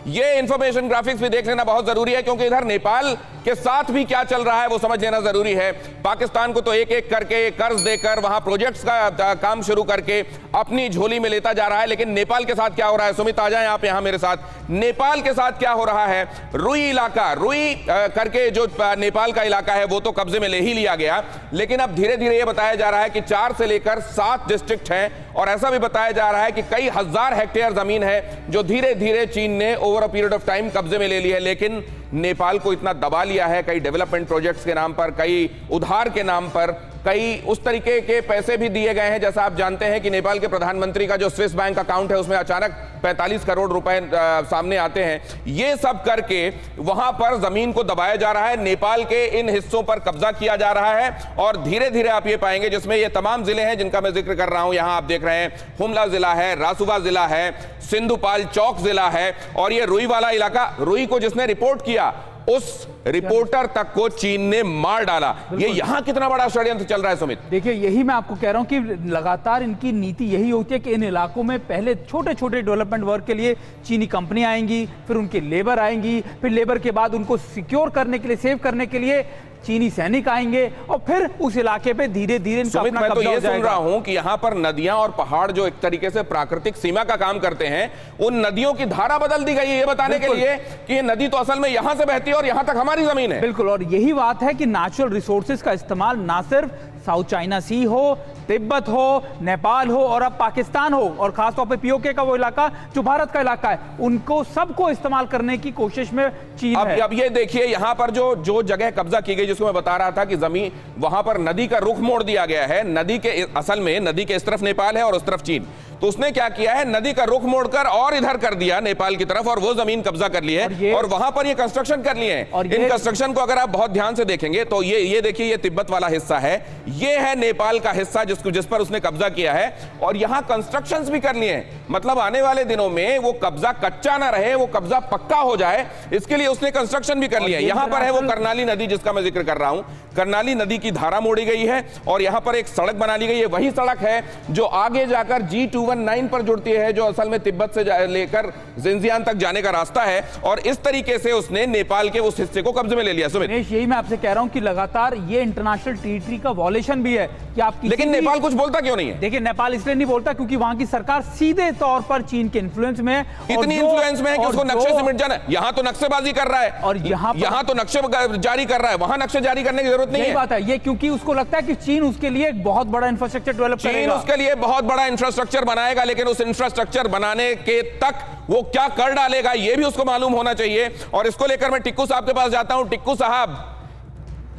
ये information graphics भी देख लेना बहुत जरूरी है, क्योंकि इधर नेपाल के साथ भी क्या चल रहा है वो समझ लेना जरूरी है। पाकिस्तान को तो एक एक करके कर्ज देकर वहां प्रोजेक्ट्स का काम शुरू करके अपनी झोली में लेता जा रहा है, लेकिन नेपाल के साथ क्या हो रहा है? सुमित आ जाएं आप यहां मेरे साथ। नेपाल के साथ क्या हो रहा है? रुई इलाका, रुई करके जो नेपाल का इलाका है वो तो कब्जे में ले ही लिया गया, लेकिन अब धीरे धीरे ये बताया जा रहा है कि 4 से लेकर 7 डिस्ट्रिक्ट हैं, और ऐसा भी बताया जा रहा है कि कई हजार हेक्टेयर जमीन है जो धीरे धीरे चीन ने over a period of time कब्जे में ले ली है। लेकिन नेपाल को इतना दबा लिया है, कई डेवलपमेंट प्रोजेक्ट्स के नाम पर, कई उधार के नाम पर, कई उस तरीके के पैसे भी दिए गए हैं। जैसा आप जानते हैं कि नेपाल के प्रधानमंत्री का जो स्विस बैंक अकाउंट है उसमें अचानक 45 करोड़ रुपए सामने आते हैं। ये सब करके वहां पर जमीन को दबाया जा रहा है, नेपाल के इन हिस्सों पर कब्जा किया जा रहा है, और धीरे धीरे आप ये पाएंगे जिसमें ये तमाम जिले हैं जिनका मैं जिक्र कर रहा हूं। यहां आप देख रहे हैं हुमला जिला है, रासुवा जिला है, सिंधुपाल चौक जिला है, और ये रुई वाला इलाका, रुई को जिसने रिपोर्ट किया उस रिपोर्टर तक को चीन ने मार डाला। ये यहां कितना बड़ा षड्यंत्र चल रहा है सुमित? देखिए, यही मैं आपको कह रहा हूं कि लगातार इनकी नीति यही होती है कि इन इलाकों में पहले छोटे छोटे डेवलपमेंट वर्क के लिए चीनी कंपनी आएंगी, फिर उनके लेबर आएंगी, फिर लेबर के बाद उनको सिक्योर करने के लिए, सेव करने के लिए चीनी सैनिक आएंगे, और फिर उस इलाके पे धीरे धीरे इनका अपना मैं तो कब्जा ये हो जाएगा। सुन रहा हूं कि यहां पर नदियां और पहाड़ जो एक तरीके से प्राकृतिक सीमा का काम करते हैं, उन नदियों की धारा बदल दी गई है ये बताने के लिए कि ये नदी तो असल में यहां से बहती है और यहां तक हमारी जमीन है। बिल्कुल, और यही बात है कि नेचुरल रिसोर्सेज का इस्तेमाल ना सिर्फ साउथ चाइना सी हो, तिब्बत हो, नेपाल हो, और अब पाकिस्तान हो, और खासतौर पे पीओके का वो इलाका जो भारत का इलाका है, उनको सबको इस्तेमाल करने की कोशिश में चीन है। अब ये देखिए यहां पर जो जगह कब्जा की गई, जिसको मैं बता रहा था कि जमीन, वहां पर नदी का रुख मोड़ दिया गया है। नदी के असल में नदी के इस तरफ नेपाल है और उस तरफ चीन, तो उसने क्या किया है, नदी का रुख मोड़कर और इधर कर दिया नेपाल की तरफ, और वो जमीन कब्जा कर ली है, और वहां पर ये कंस्ट्रक्शन कर लिए हैं। इन कंस्ट्रक्शन को अगर आप बहुत ध्यान से देखेंगे तो ये देखिए, ये तिब्बत वाला हिस्सा है, ये है नेपाल का हिस्सा जिस पर उसने कब्जा किया है, और यहां कंस्ट्रक्शंस भी कर लिए हैं। मतलब आने वाले दिनों में वो कब्जा कच्चा ना रहे, वो कब्जा पक्का हो जाए, इसके लिए उसने कंस्ट्रक्शन भी कर लिया है। यहां पर है वो कर्नाली नदी जिसका मैं जिक्र कर रहा हूं, कर्नाली नदी की धारा मोड़ी गई है, और यहां पर एक सड़क बना ली गई है। वही सड़क है जो आगे जाकर G219 पर जुड़ती है, जो असल में तिब्बत से लेकर जिंजियान तक जाने का रास्ता है, और इस तरीके से उसने नेपाल के उस हिस्से को कब्जे में ले लिया। सुमित, यही मैं आपसे कह रहा हूं कि लगातार ये इंटरनेशनल टेरिटरी का वॉलेशन भी है कि आप, लेकिन नेपाल कुछ बोलता क्यों नहीं है? देखिए, नेपाल इसलिए नहीं बोलता क्योंकि वहां की सरकार सीधे तौर पर चीन के इन्फ्लुएंस में है। इतनी इन्फ्लुएंस में है कि उसको नक्शे से मिट जाना। यहां तो नक्शेबाजी कर रहा है, और यहां तो नक्शे जारी कर रहा है, वहां नक्शे जारी करने की जरूरत नहीं है। बात है ये, क्योंकि उसको लगता है कि चीन उसके लिए एक बहुत बड़ा इंफ्रास्ट्रक्चर डेवलप करेगा। चीन उसके लिए बहुत बड़ा इंफ्रास्ट्रक्चर बनाएगा, लेकिन उस इंफ्रास्ट्रक्चर बनाने के तक वो क्या कर डालेगा ये भी उसको मालूम होना चाहिए। और इसको लेकर मैं टिक्कू साहब के पास जाता हूं। टिक्कू साहब,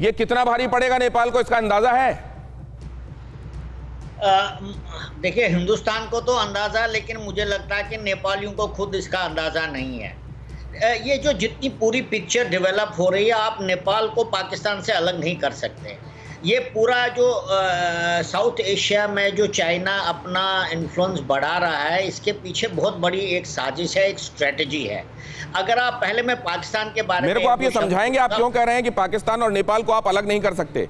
ये कितना भारी पड़ेगा नेपाल को, इसका अंदाजा है? देखिए, हिंदुस्तान को तो अंदाजा, लेकिन मुझे लगता है कि नेपालियों को खुद इसका अंदाजा नहीं है। ये जो जितनी पूरी पिक्चर डेवलप हो रही है, आप नेपाल को पाकिस्तान से अलग नहीं कर सकते। ये पूरा जो साउथ एशिया में जो चाइना अपना इन्फ्लुएंस बढ़ा रहा है, इसके पीछे बहुत बड़ी एक साजिश है, एक स्ट्रेटजी है। अगर आप पहले, मैं पाकिस्तान के बारे में, मेरे को आप ये समझाएंगे, आप क्यों कह रहे हैं कि पाकिस्तान और नेपाल को आप अलग नहीं कर सकते?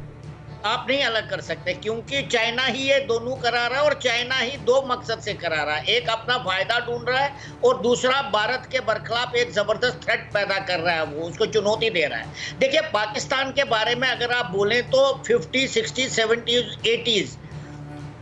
आप नहीं अलग कर सकते, क्योंकि चाइना ही ये दोनों करा रहा है, और चाइना ही दो मकसद से करा रहा है। एक अपना फायदा ढूंढ रहा है, और दूसरा भारत के बरखिलाफ एक जबरदस्त थ्रेट पैदा कर रहा है, वो उसको चुनौती दे रहा है। देखिए, पाकिस्तान के बारे में अगर आप बोलें तो 50, 60, 70, 80s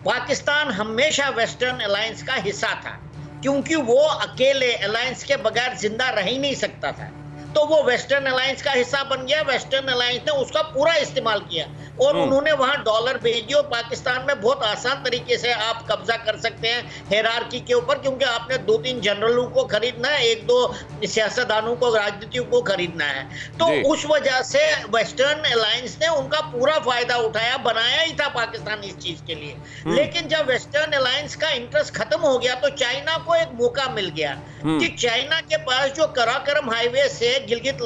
पाकिस्तान हमेशा वेस्टर्न अलायंस का हिस्सा था, क्योंकि वो अकेले अलायंस के बगैर जिंदा रह ही नहीं सकता था। तो वो वेस्टर्न अलायंस का हिस्सा बन गया। वेस्टर्न अलायंस ने उसका पूरा इस्तेमाल किया, और उन्होंने वहां डॉलर भेज दिए, और पाकिस्तान में बहुत आसान तरीके से आप कब्जा कर सकते हैं हेरार्की के ऊपर, क्योंकि आपने 2-3 जनरलों को खरीदना है, 1-2 सियासतदानों को, राजनीतियों को खरीदना है। तो उस वजह से वेस्टर्न अलायंस ने उनका पूरा फायदा उठाया, बनाया ही था पाकिस्तान इस चीज के लिए। लेकिन जब वेस्टर्न अलायंस का इंटरेस्ट खत्म हो गया, तो चाइना को एक मौका मिल गया कि चाइना के पास जो कराकरम हाईवे से गिलगित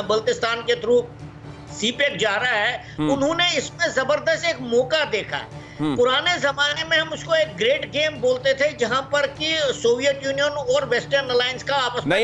बल्तिस्तान के थ्रू सीपेक जा रहा है, उन्होंने इसमें जबरदस्त एक मौका देखा। पुराने जमाने में हम उसको एक ग्रेट गेम बोलते थे, जहां पर कि सोवियत यूनियन और वेस्टर्न अलायंस का आपस में